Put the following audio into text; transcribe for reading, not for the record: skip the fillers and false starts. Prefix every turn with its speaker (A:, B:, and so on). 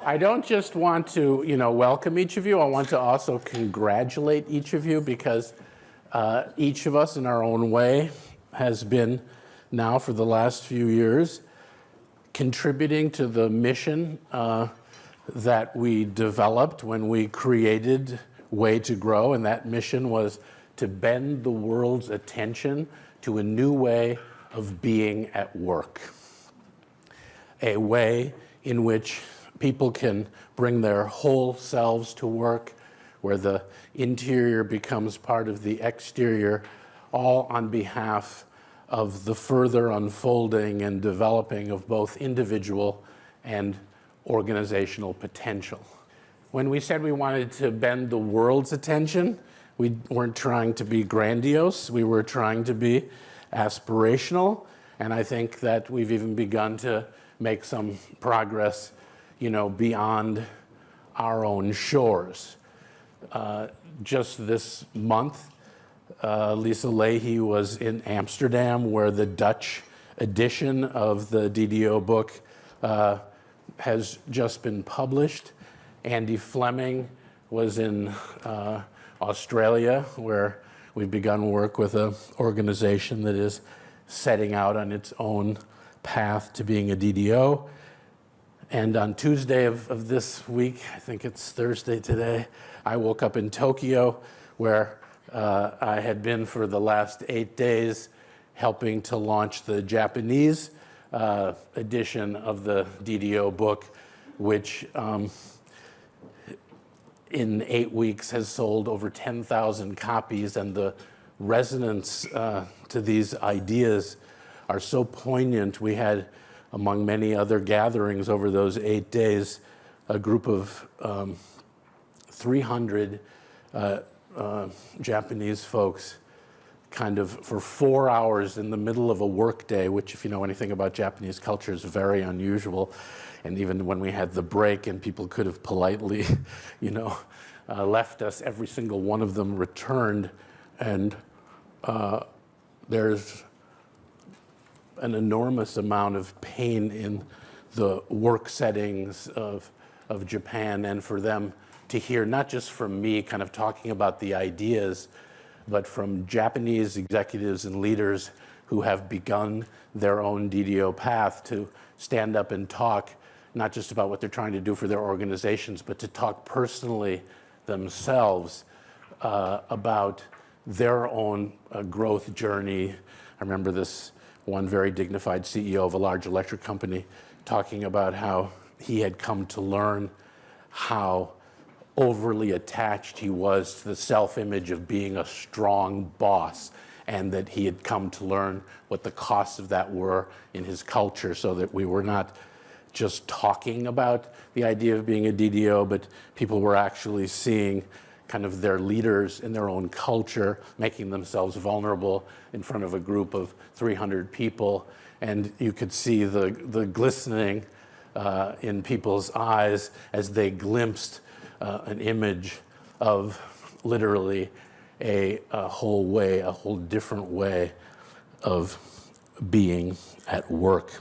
A: I don't just want to, welcome each of you. I want to also congratulate each of you because each of us in our own way has been now for the last few years contributing to the mission that we developed when we created Way to Grow, and that mission was to bend the world's attention to a new way of being at work, a way in which people can bring their whole selves to work, where the interior becomes part of the exterior, all on behalf of the further unfolding and developing of both individual and organizational potential. When we said we wanted to bend the world's attention, we weren't trying to be grandiose, we were trying to be aspirational, and I think that we've even begun to make some progress, beyond our own shores. Just this month, Lisa Leahy was in Amsterdam, where the Dutch edition of the DDO book has just been published. Andy Fleming was in Australia, where we've begun work with an organization that is setting out on its own path to being a DDO. And on Tuesday of this week, I think it's Thursday today, I woke up in Tokyo, where I had been for the last 8 days helping to launch the Japanese edition of the DDO book, which in 8 weeks has sold over 10,000 copies, and the resonance to these ideas are so poignant. We had, among many other gatherings over those 8 days, a group of 300 Japanese folks kind of for 4 hours in the middle of a work day, which, if you know anything about Japanese culture, is very unusual. And even when we had the break and people could have politely, left us, every single one of them returned. And there's an enormous amount of pain in the work settings of Japan, and for them to hear, not just from me kind of talking about the ideas, but from Japanese executives and leaders who have begun their own DDO path to stand up and talk, not just about what they're trying to do for their organizations, but to talk personally themselves about their own growth journey. I remember this one very dignified CEO of a large electric company talking about how he had come to learn how overly attached he was to the self-image of being a strong boss, and that he had come to learn what the costs of that were in his culture, so that we were not just talking about the idea of being a DDO, but people were actually seeing kind of their leaders in their own culture making themselves vulnerable in front of a group of 300 people. And you could see the glistening in people's eyes as they glimpsed an image of literally a whole different way of being at work.